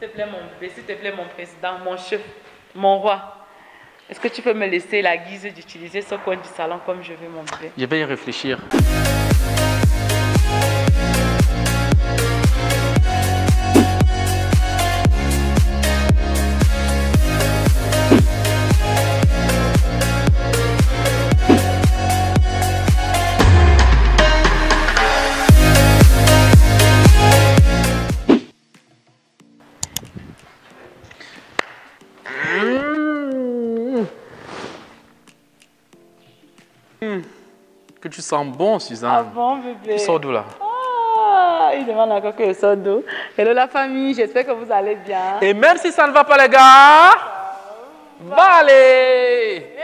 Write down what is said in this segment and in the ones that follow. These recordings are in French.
te plaît, mon bébé, s'il te plaît, mon président, mon chef, mon roi. Est-ce que tu peux me laisser la guise d'utiliser ce coin du salon comme je veux, mon bébé? Je vais y réfléchir. Que tu sens bon, Suzanne. Ah bon, bébé? Tu sors d'où là? Ah, il demande encore que je sorte d'où. Hello la famille, j'espère que vous allez bien. Et même si ça ne va pas, les gars, va aller.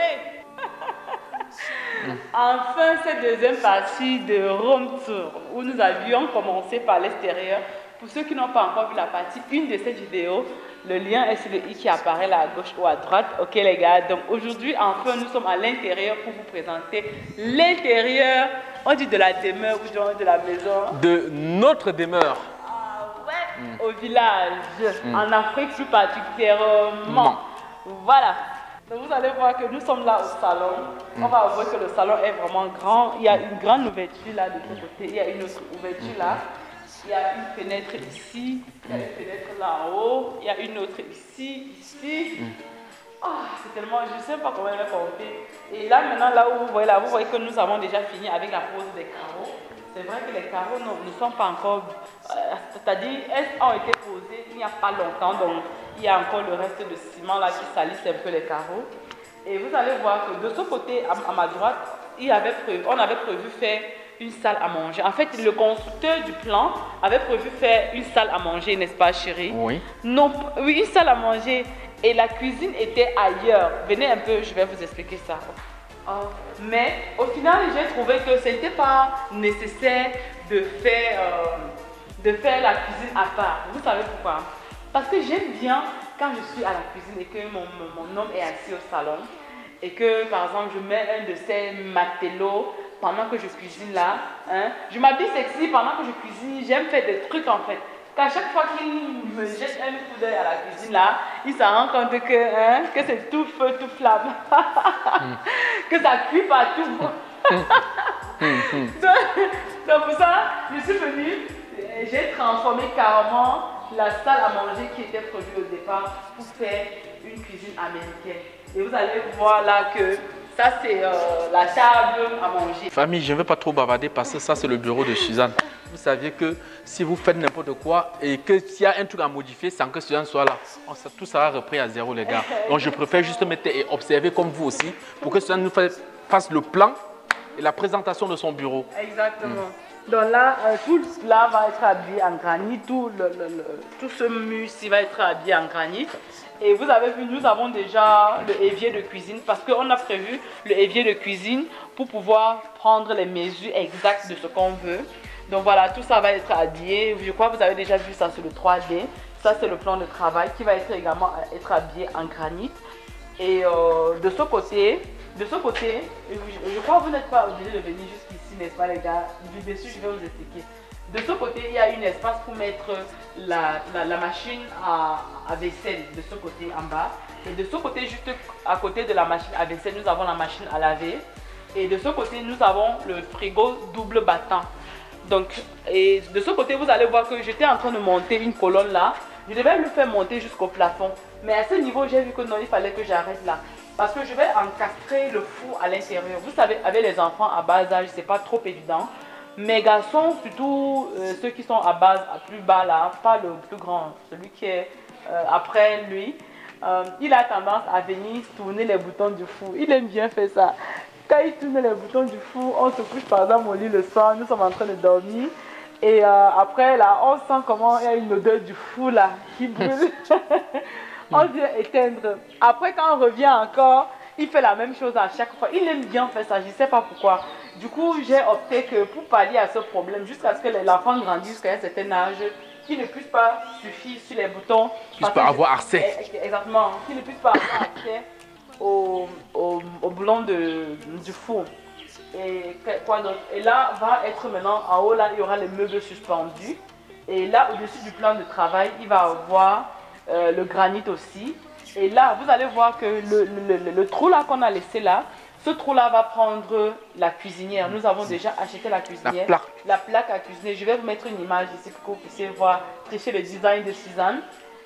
Enfin, cette deuxième partie de Rome Tour, où nous avions commencé par l'extérieur. Pour ceux qui n'ont pas encore vu la partie 1 de cette vidéo, le lien est sur le i qui apparaît là à gauche ou à droite. Ok les gars, donc aujourd'hui, enfin, nous sommes à l'intérieur pour vous présenter l'intérieur, on dit de la demeure ou de la maison. De notre demeure. Ah ouais, au village, en Afrique plus particulièrement. Voilà. Donc vous allez voir que nous sommes là au salon. On va voir que le salon est vraiment grand. Il y a une grande ouverture là de l'autre côté. Il y a une autre ouverture là. Il y a une fenêtre ici. Il y a une fenêtre là en haut. Il y a une autre ici, ici. C'est tellement, je ne sais pas comment elle va compter. Et là maintenant, là où vous voyez que nous avons déjà fini avec la pose des carreaux. C'est vrai que les carreaux ne sont pas encore, c'est-à-dire elles ont été posées il n'y a pas longtemps, donc il y a encore le reste de ciment là qui salisse un peu les carreaux. Et vous allez voir que de ce côté, à ma droite, on avait prévu faire une salle à manger. En fait, le constructeur du plan avait prévu faire une salle à manger, n'est-ce pas chérie? Oui. Non, oui, une salle à manger. Et la cuisine était ailleurs. Venez un peu, je vais vous expliquer ça. Mais au final, j'ai trouvé que ce n'était pas nécessaire de faire la cuisine à part. Vous savez pourquoi? Parce que j'aime bien quand je suis à la cuisine et que mon homme est assis au salon et que par exemple je mets un de ces matelots pendant que je cuisine là. Je m'habille sexy pendant que je cuisine. J'aime faire des trucs en fait. Qu'à chaque fois qu'il me jette un coup d'œil à la cuisine là, il s'en rend compte que c'est tout feu, tout flamme. Que ça cuit partout. donc pour ça, je suis venue, j'ai transformé carrément la salle à manger qui était prévue au départ pour faire une cuisine américaine. Et vous allez voir là que ça c'est la table à manger. Famille, je ne veux pas trop bavarder parce que ça c'est le bureau de Suzanne. Vous saviez que si vous faites n'importe quoi et que s'il y a un truc à modifier sans que Suzanne soit là, tout sera repris à zéro les gars. Donc je préfère juste mettre et observer comme vous aussi pour que Suzanne nous fasse le plan et la présentation de son bureau. Exactement. Donc là, tout là va être habillé en granit, tout ce mur-ci va être habillé en granit. Et vous avez vu, nous avons déjà le évier de cuisine parce qu'on a prévu le évier de cuisine pour pouvoir prendre les mesures exactes de ce qu'on veut. Donc voilà, tout ça va être habillé. Je crois que vous avez déjà vu ça sur le 3D. Ça, c'est le plan de travail qui va être également habillé en granit. Et de ce côté, je crois que vous n'êtes pas obligé de venir jusqu'ici, n'est-ce pas les gars? Du dessus, je vais vous expliquer. De ce côté, il y a un espace pour mettre la machine à vaisselle de ce côté en bas. Et de ce côté, juste à côté de la machine à vaisselle, nous avons la machine à laver. Et de ce côté, nous avons le frigo double battant. Donc, et de ce côté, vous allez voir que j'étais en train de monter une colonne là. Je devais le faire monter jusqu'au plafond. Mais à ce niveau, j'ai vu que non, il fallait que j'arrête là. Parce que je vais encastrer le four à l'intérieur. Vous savez, avec les enfants à bas âge, c'est pas trop évident. Mes garçons, surtout ceux qui sont à base, à plus bas là, pas le plus grand, celui qui est après lui, il a tendance à venir tourner les boutons du four. Il aime bien faire ça. Quand il tourne les boutons du four, on se couche par exemple au lit le soir, nous sommes en train de dormir. Et après là, on sent comment il y a une odeur du four là qui brûle. On vient éteindre. Après quand on revient encore, il fait la même chose à chaque fois. Il aime bien faire ça, je ne sais pas pourquoi. Du coup, j'ai opté que pour pallier à ce problème, jusqu'à ce que l'enfant grandisse jusqu'à un certain âge, qu'il ne puisse pas suffire sur les boutons. Qu'il ne puisse pas avoir accès. Exactement, qu'il ne puisse pas avoir accès au boulon du four. Et quoi d'autre? Et là, va être maintenant, en haut, là, il y aura les meubles suspendus. Et là, au-dessus du plan de travail, il va avoir le granit aussi. Et là, vous allez voir que le trou là qu'on a laissé là, ce trou-là va prendre la cuisinière. Nous avons déjà acheté la cuisinière. La plaque à cuisiner. Je vais vous mettre une image ici pour que vous puissiez voir, tricher le design de Suzanne.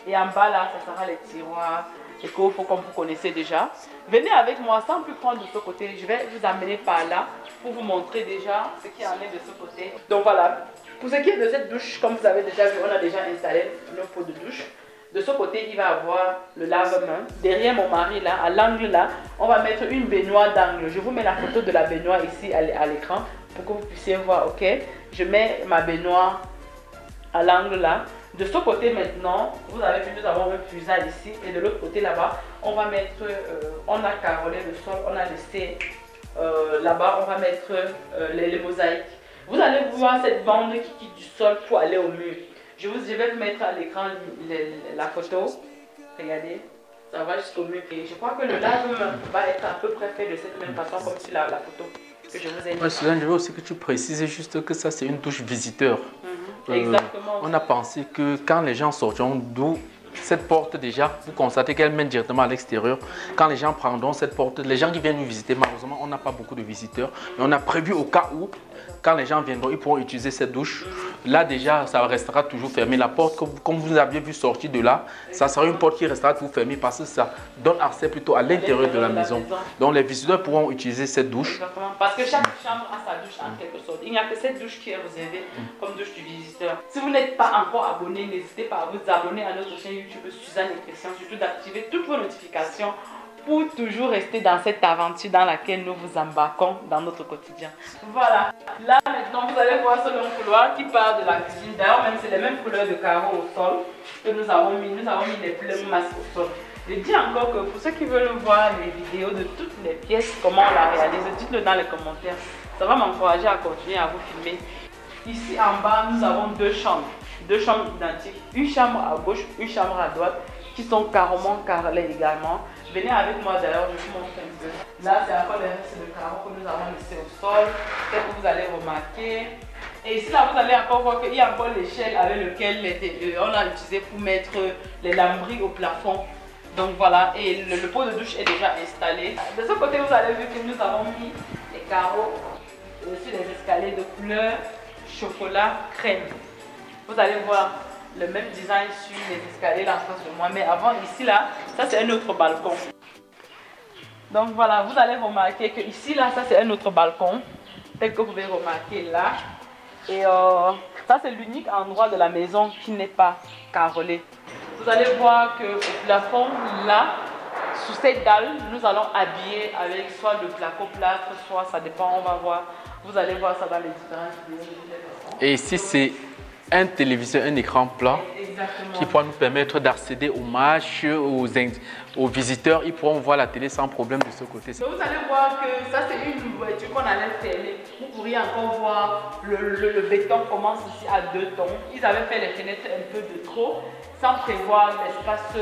Et en bas là, ça sera les tiroirs, les coffres comme vous connaissez déjà. Venez avec moi sans plus prendre de ce côté. Je vais vous amener par là pour vous montrer déjà ce qui en est de ce côté. Donc voilà. Pour ce qui est de cette douche, comme vous avez déjà vu, on a déjà installé nos pots de douche. De ce côté, il va avoir le lave-main. Derrière mon mari, là, à l'angle là, on va mettre une baignoire d'angle. Je vous mets la photo de la baignoire ici à l'écran pour que vous puissiez voir, ok? Je mets ma baignoire à l'angle là. De ce côté maintenant, vous avez vu, nous avons un puisal ici. Et de l'autre côté là-bas, on va mettre, on a carrelé le sol, on a laissé là-bas, on va mettre les mosaïques. Vous allez voir cette bande qui quitte du sol pour aller au mur. Je vais vous mettre à l'écran la photo. Regardez, ça va jusqu'au mur. Et je crois que le lave-main va être à peu près fait de cette même façon comme sur la photo que je vous ai dit. Suzanne, je veux aussi que tu précises juste que ça c'est une douche visiteur. Exactement. On a pensé que quand les gens sortiront d'où cette porte déjà, vous constatez qu'elle mène directement à l'extérieur. Quand les gens prendront cette porte, les gens qui viennent nous visiter, malheureusement, on n'a pas beaucoup de visiteurs. Mais on a prévu au cas où, quand les gens viendront, ils pourront utiliser cette douche. Là déjà, ça restera toujours fermé. La porte, comme vous aviez vu sortir de là, ça sera une porte qui restera toujours fermée parce que ça donne accès plutôt à l'intérieur de la maison. Donc les visiteurs pourront utiliser cette douche. Exactement. Parce que chaque chambre a sa douche en quelque sorte. Il n'y a que cette douche qui est réservée comme douche du visiteur. Si vous n'êtes pas encore abonné, n'hésitez pas à vous abonner à notre chaîne YouTube Suzanne et Christian, surtout d'activer toutes vos notifications pour toujours rester dans cette aventure dans laquelle nous vous embarquons dans notre quotidien. Voilà. Là maintenant, vous allez voir ce long couloir qui part de la cuisine. D'ailleurs, même c'est les mêmes couleurs de carreaux au sol que nous avons mis. Nous avons mis les plumes masques au sol. Je dis encore que pour ceux qui veulent voir les vidéos de toutes les pièces, comment on la réalise, dites-le dans les commentaires. Ça va m'encourager à continuer à vous filmer. Ici en bas, nous avons deux chambres identiques. Une chambre à gauche, une chambre à droite, qui sont carrément carrelées également. Venez avec moi d'ailleurs, je vous montre un peu. Là, c'est encore les restes de carreaux que nous avons laissés au sol. Peut-être que vous allez remarquer. Et ici, là, vous allez encore voir qu'il y a encore l'échelle avec laquelle on a utilisé pour mettre les lambris au plafond. Donc voilà, et le pot de douche est déjà installé. De ce côté, vous avez vu que nous avons mis les carreaux sur les escaliers de couleur chocolat crème. Vous allez voir le même design sur les escaliers là en face de moi. Mais avant, ici là, ça c'est un autre balcon. Donc voilà, vous allez remarquer que ici là, ça c'est un autre balcon. Tel que vous pouvez remarquer là. Et ça c'est l'unique endroit de la maison qui n'est pas carrelé. Vous allez voir que au plafond là, sous cette dalle, nous allons habiller avec soit le placo-plâtre, soit ça dépend, on va voir. Vous allez voir ça dans les différentes vidéos. Et ici c'est un téléviseur, un écran plat. Exactement. Qui pourra nous permettre d'accéder aux matchs, aux visiteurs. Ils pourront voir la télé sans problème de ce côté. Donc vous allez voir que ça c'est une voiture qu'on allait fermer. Vous pourriez encore voir le béton commence ici à 2 tons. Ils avaient fait les fenêtres un peu de trop sans prévoir l'espace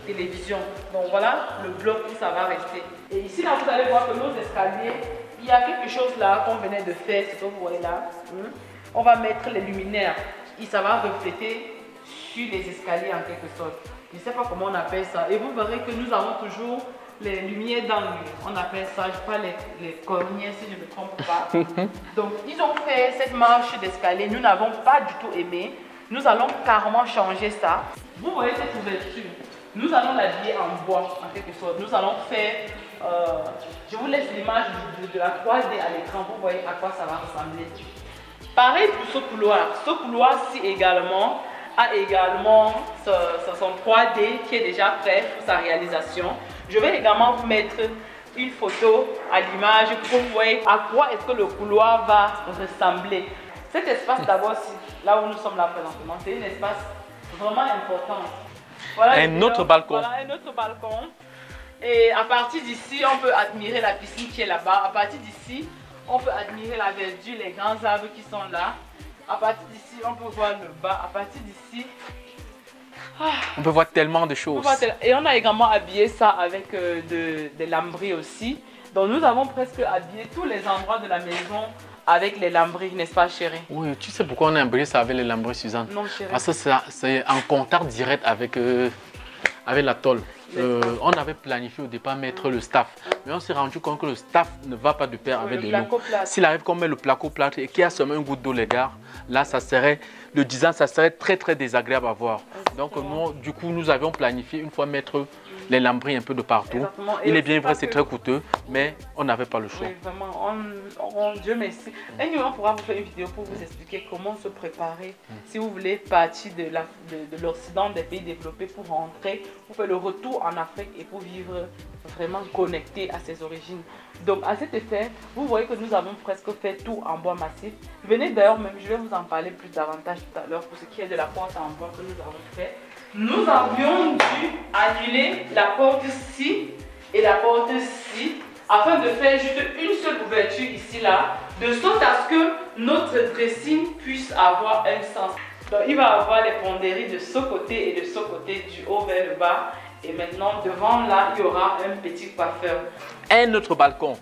télévision. Donc voilà le bloc où ça va rester. Et ici là vous allez voir que nos escaliers, il y a quelque chose là qu'on venait de faire, c'est ce que vous voyez là. On va mettre les luminaires. Et ça va refléter sur les escaliers en quelque sorte. Je ne sais pas comment on appelle ça. Et vous verrez que nous avons toujours les lumières d'angle. On appelle ça, je crois, les cornières si je ne me trompe pas. Donc, ils ont fait cette marche d'escalier. Nous n'avons pas du tout aimé. Nous allons carrément changer ça. Vous voyez cette ouverture. Nous allons l'habiller en bois en quelque sorte. Nous allons faire... je vous laisse l'image de la 3D à l'écran. Vous voyez à quoi ça va ressembler. Pareil pour ce couloir. Ce couloir-ci également a également son 3D qui est déjà prêt pour sa réalisation. Je vais également vous mettre une photo à l'image pour que vous voyez à quoi est-ce que le couloir va ressembler. Cet espace d'abord, là où nous sommes là présentement, c'est un espace vraiment important. Voilà un autre balcon. Voilà un autre balcon. Et à partir d'ici, on peut admirer la piscine qui est là-bas. À partir d'ici, on peut admirer la verdure, les grands arbres qui sont là. À partir d'ici, on peut voir le bas. À partir d'ici, on peut voir tellement de choses. Et on a également habillé ça avec des lambris aussi. Donc nous avons presque habillé tous les endroits de la maison avec les lambris, n'est-ce pas chérie? Oui, tu sais pourquoi on a habillé ça avec les lambris, Suzanne? Non chérie. Parce que c'est en contact direct avec avec la tôle. On avait planifié au départ mettre le staff, mais on s'est rendu compte que le staff ne va pas de pair avec de l'eau. S'il arrive qu'on met le placo-plâtre et qu'il y a seulement une goutte d'eau, les gars, là, ça serait, le design, ça serait très très désagréable à voir. Donc, nous, du coup, nous avions planifié une fois mettre les lambris un peu de partout. Il est bien vrai, c'est très coûteux, mais on n'avait pas le choix. Oui, vraiment, Dieu merci. Et nous, on pourra vous faire une vidéo pour vous expliquer comment se préparer si vous voulez partir de l'Occident, des pays développés pour rentrer, pour faire le retour en Afrique et pour vivre vraiment connecté à ses origines. Donc, à cet effet, vous voyez que nous avons presque fait tout en bois massif. Venez d'ailleurs, même, je vais vous en parler plus davantage tout à l'heure pour ce qui est de la porte en bois que nous avons fait. Nous avions dû annuler la porte-ci et la porte-ci afin de faire juste une seule ouverture ici là, de sorte à ce que notre dressing puisse avoir un sens. Donc il va avoir les pondéries de ce côté et de ce côté, du haut vers le bas. Et maintenant devant là, il y aura un petit coiffeur. Un autre balcon.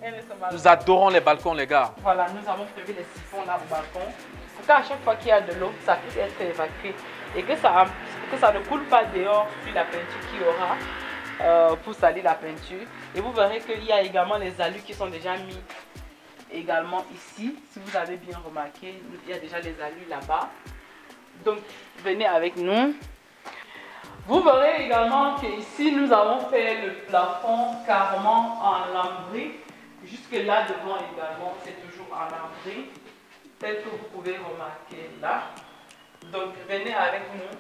Nous adorons les balcons, les gars. Voilà, nous avons prévu les siphons là au balcon. Pour qu'à chaque fois qu'il y a de l'eau, ça puisse être évacué. Et que ça ne coule pas dehors sur la peinture qu'il y aura pour salir la peinture. Et vous verrez qu'il y a également les alus qui sont déjà mis également ici. Si vous avez bien remarqué, il y a déjà les alus là-bas. Donc, venez avec nous. Vous verrez également qu'ici, nous avons fait le plafond carrément en lambris. Jusque là devant également, c'est toujours en lambris. Tel que vous pouvez remarquer là. Donc, venez avec nous.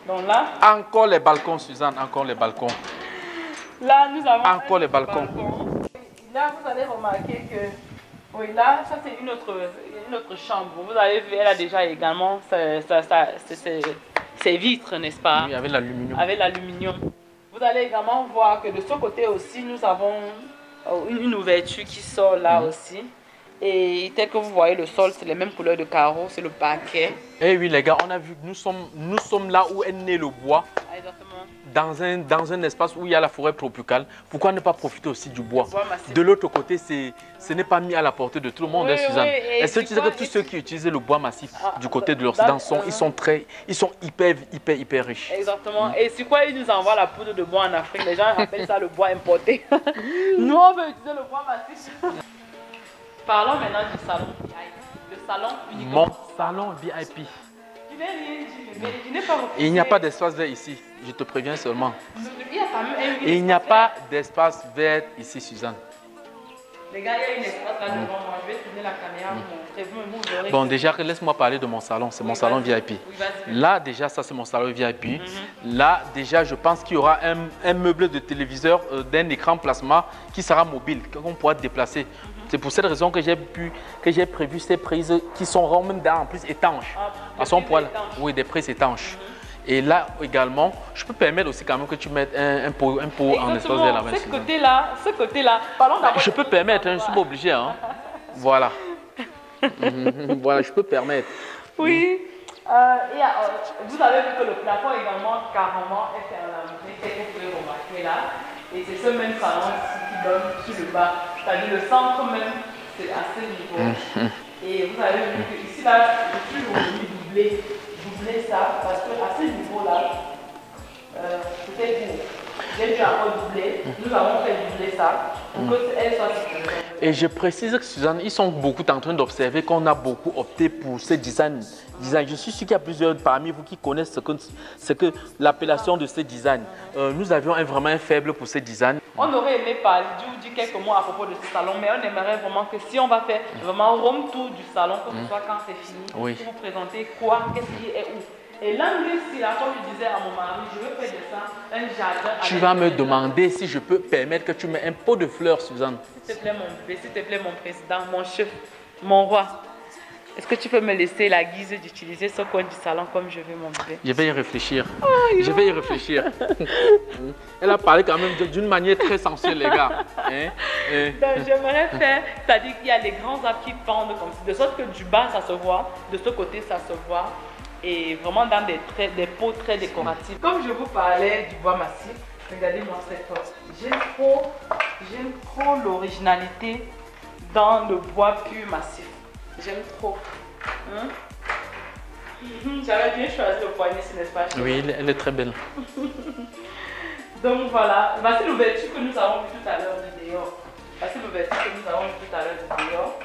Donc là... Encore les balcons, Suzanne, encore les balcons. Là, nous avons... Encore les balcons. Là, vous allez remarquer que... Oui, là, ça c'est une autre chambre. Vous avez vu, elle a déjà également ses vitres, n'est-ce pas? Oui, avec l'aluminium. Avec l'aluminium. Vous allez également voir que de ce côté aussi, nous avons une ouverture qui sort là aussi. Et tel que vous voyez, le sol, c'est les mêmes couleurs de carreaux, c'est le parquet. Eh oui, les gars, on a vu que nous sommes là où est né le bois. Exactement. Dans un espace où il y a la forêt tropicale. Pourquoi ne pas profiter aussi du bois? De l'autre côté, ce n'est pas mis à la portée de tout le monde, oui, hein, Suzanne. Oui, est-ce que tu sais que tous ceux qui utilisent le bois massif du côté de l'Occident, ils sont hyper riches. Exactement. Et c'est quoi, ils nous envoient la poudre de bois en Afrique? Les gens appellent ça le bois importé. Nous, on veut utiliser le bois massif. Parlons maintenant du salon VIP. Le salon uniquement. Mon salon VIP. Je n'ai rien dit, mais je n'ai pas refusé. Il n'y a pas d'espace vert ici, je te préviens seulement. Il y a quand même il n'y a pas d'espace vert ici, Suzanne. Les gars, il y a une espace là devant moi. Je vais tourner la caméra pour montrer. Bon, déjà, laisse-moi parler de mon salon. C'est mon salon VIP. Oui, là, déjà, ça, c'est mon salon VIP. Là, déjà, je pense qu'il y aura un meuble de téléviseur d'un écran plasma qui sera mobile, qu'on pourra déplacer. C'est pour cette raison que j'ai prévu ces prises qui seront même en plus étanches. À son poil, oui, des prises étanches. Et là également, je peux permettre aussi quand même que tu mettes un pot en espace de la main. Ce côté-là, parlons d'abord. Je peux permettre, je ne suis pas obligé. Hein. Voilà. Voilà, je peux permettre. Oui. Vous avez vu que le plafond également carrément est fait en lambris, c'est que vous pouvez remarquer là. Et c'est ce même salon ici qui donne sur le bas. C'est-à-dire le centre même, c'est à ce niveau. Et vous avez vu que ici là, je suis venu doubler ça parce que à ce niveau-là, peut-être j'ai dû encore doubler. Nous avons fait doubler ça pour qu'elle soit sécurisée. Et je précise que Suzanne, ils sont beaucoup en train d'observer qu'on a beaucoup opté pour ce design. Je suis sûr qu'il y a plusieurs parmi vous qui connaissent ce que l'appellation de ce design. Nous avions vraiment un faible pour ce design. On aurait aimé parler, dire quelques mots à propos de ce salon, mais on aimerait vraiment que si on va faire vraiment un home tour du salon, que ce soit quand c'est fini, pour vous présenter quoi, qu'est-ce qui est où. Et l'angle ici, là, comme je disais à mon mari, je veux faire de ça un jardin. Tu vas me demander si je peux permettre que tu mets un pot de fleurs, Suzanne. S'il te plaît, mon bébé, s'il te plaît, mon président, mon chef, mon roi. Est-ce que tu peux me laisser la guise d'utiliser ce coin du salon comme je veux, mon bébé? Je vais y réfléchir. Je vais y réfléchir. Elle a parlé quand même d'une manière très sensuelle, les gars. Donc, j'aimerais faire, c'est-à-dire qu'il y a les grands arbres qui pendent comme ça, de sorte que du bas, ça se voit, de ce côté, ça se voit. Et vraiment dans des pots très décoratifs. Comme je vous parlais du bois massif, regardez-moi cette fois. J'aime trop l'originalité dans le bois pur massif. J'aime trop. J'avais bien choisi le poignet, ce n'est pas cher. Oui, elle est très belle. Donc voilà, voici l'ouverture que nous avons vue tout à l'heure de dehors. Voici l'ouverture que nous avons vue tout à l'heure de dehors.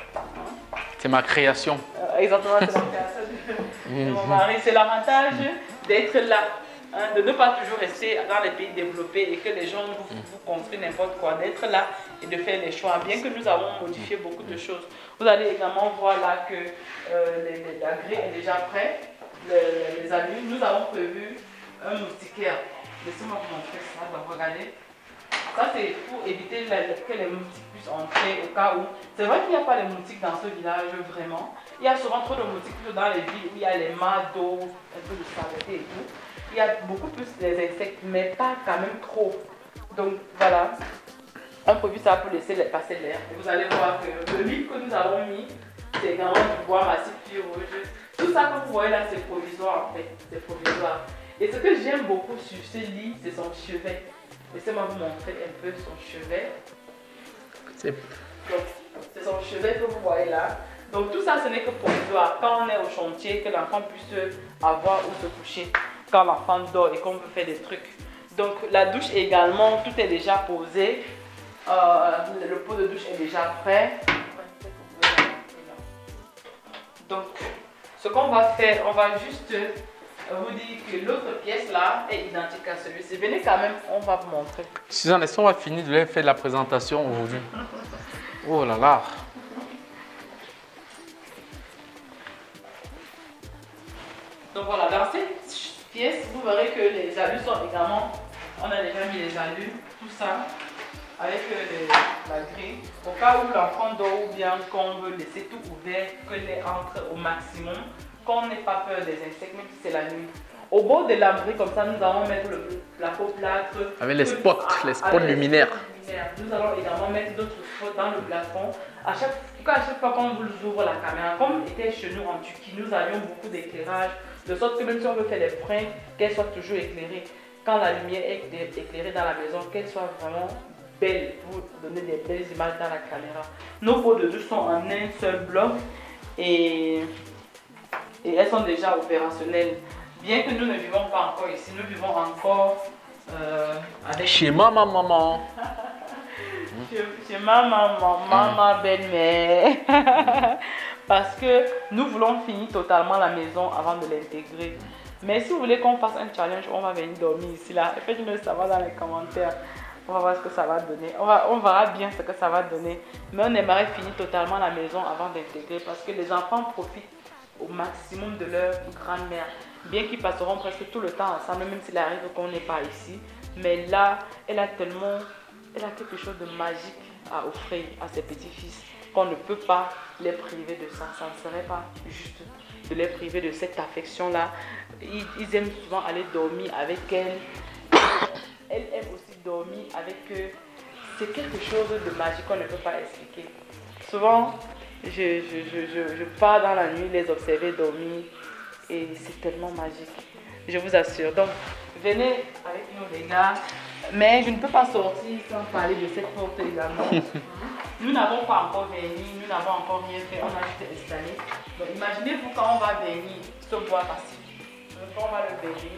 C'est ma création. Exactement, c'est la création de mon mari. C'est l'avantage d'être là, hein, de ne pas toujours rester dans les pays développés et que les gens vous construisent n'importe quoi, d'être là et de faire les choix. Bien que nous avons modifié beaucoup de choses. Vous allez également voir là que la grille est déjà prête, les amis. Nous avons prévu un moustiquaire. Laissez-moi vous montrer ça, donc regardez. Ça c'est pour éviter que les moustiques puissent entrer au cas où. C'est vrai qu'il n'y a pas de moustiques dans ce village vraiment. Il y a souvent trop de moustiques dans les villes où il y a les mares d'eau, un peu de saleté et tout. Il y a beaucoup plus des insectes, mais pas quand même trop. Donc voilà. Un produit ça pour laisser passer l'air. Et vous allez voir que le lit que nous avons mis, c'est également du bois massif fil rouge. Tout ça que vous voyez là, c'est provisoire en fait. C'est provisoire. Et ce que j'aime beaucoup sur ce lit, c'est son chevet. Laissez-moi vous montrer un peu son chevet. C'est son chevet que vous voyez là. Donc tout ça, ce n'est que provisoire. Quand on est au chantier, que l'enfant puisse avoir où se coucher. Quand l'enfant dort et qu'on veut faire des trucs. Donc la douche également, tout est déjà posé. Le pot de douche est déjà prêt. Donc ce qu'on va faire, on va juste vous dire que l'autre pièce là est identique à celui-ci. Venez quand même, on va vous montrer. Suzanne, est-ce qu'on va finir de leur faire la présentation aujourd'hui? Oh là là. Donc voilà, dans cette pièce, vous verrez que les alus sont également, on a déjà mis les alus, tout ça, avec la grille. Au cas où l'enfant dort ou bien qu'on veut laisser tout ouvert, que l'air entre au maximum, qu'on n'ait pas peur des insectes, même si c'est la nuit. Au bord de l'abri, comme ça, nous allons mettre la peau plâtre. Avec les spots luminaires. Nous allons également mettre d'autres spots dans le plafond. À chaque fois qu'on vous ouvre la caméra, comme était chez nous en Turquie, nous avions beaucoup d'éclairage, de sorte que même si on veut faire des prints, qu'elles soient toujours éclairées. Quand la lumière est éclairée dans la maison, qu'elle soit vraiment belle pour donner des belles images dans la caméra. Nos pots de douche sont en un seul bloc et elles sont déjà opérationnelles. Bien que nous ne vivons pas encore ici, nous vivons encore avec... Chez ma maman. Chez ma maman, belle-mère. Parce que nous voulons finir totalement la maison avant de l'intégrer. Mais si vous voulez qu'on fasse un challenge, on va venir dormir ici là. Faites-nous le savoir dans les commentaires. On va voir ce que ça va donner. On verra bien ce que ça va donner. Mais on aimerait finir totalement la maison avant d'intégrer parce que les enfants profitent au maximum de leur grand-mère. Bien qu'ils passeront presque tout le temps ensemble, même s'il arrive qu'on n'est pas ici. Mais là, elle a quelque chose de magique à offrir à ses petits-fils qu'on ne peut pas les priver de ça. Ça ne serait pas juste de les priver de cette affection-là. Ils aiment souvent aller dormir avec elle. Elle aime aussi dormir avec eux. C'est quelque chose de magique qu'on ne peut pas expliquer. Souvent, je pars dans la nuit les observer dormir et c'est tellement magique. Je vous assure. Donc, venez avec nous les gars. Mais je ne peux pas sortir sans parler de cette porte également. Nous n'avons pas encore verni, nous n'avons encore rien fait, on a juste installé. Donc imaginez-vous quand on va vernir ce bois passif. Quand on va le vernir,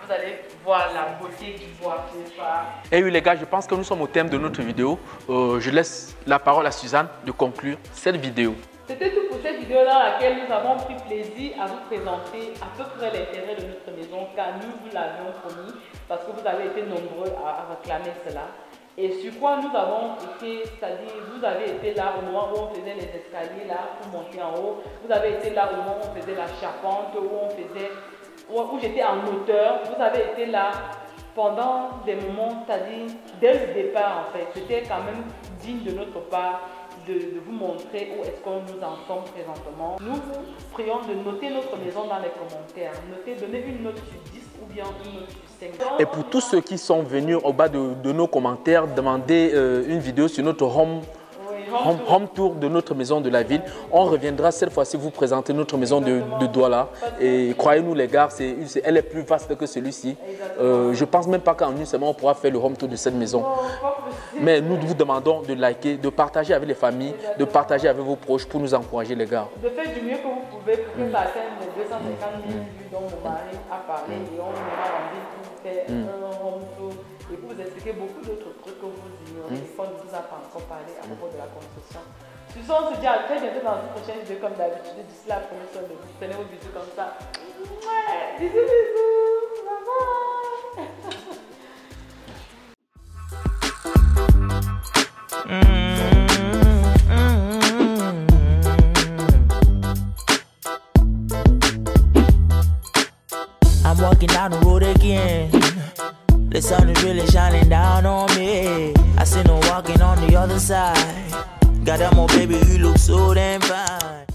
vous allez voir la beauté du bois, n'est-ce pas? Et oui les gars, je pense que nous sommes au thème de notre vidéo. Je laisse la parole à Suzanne de conclure cette vidéo. C'était tout pour cette vidéo dans laquelle nous avons pris plaisir à vous présenter à peu près l'intérêt de notre maison car nous vous l'avions promis parce que vous avez été nombreux à réclamer cela. Et sur quoi nous avons été, c'est-à-dire vous avez été là au moment où on faisait les escaliers là pour monter en haut, vous avez été là au moment où on faisait la charpente, où j'étais en hauteur, vous avez été là pendant des moments, c'est-à-dire dès le départ en fait, c'était quand même digne de notre part de vous montrer où est-ce qu'on nous en sommes présentement. Nous vous prions de noter notre maison dans les commentaires, donnez une note sur 10 ou bien une note sur 5. Et pour tous ceux qui sont venus au bas de nos commentaires, demandez une vidéo sur notre home. Oui, home tour de notre maison de la ville. On reviendra cette fois-ci vous présenter notre maison de Douala. Et croyez-nous les gars, elle est plus vaste que celui-ci. Je pense même pas qu'en une semaine on pourra faire le home tour de cette maison. Mais nous vous demandons de liker, de partager avec les familles, de partager avec vos proches pour nous encourager les gars. De faire du mieux que vous pouvez pour que ça atteigne les 250 000 vues dont mon mari a parlé et on aura envie de faire un home tour et pour vous expliquer beaucoup d'autres trucs que vous ignorez et qu'on ne vous a pas encore parlé à propos de la construction. Sur ce, on se dit à très bientôt dans une prochaine vidéo comme d'habitude. D'ici là, prenez soin de vous, prenez vos bisous comme ça. Bisous, bisous, bye bye. I'm walking down the road again. The sun is really shining down on me. I seen her walking on the other side. Got that more baby, you look so damn fine.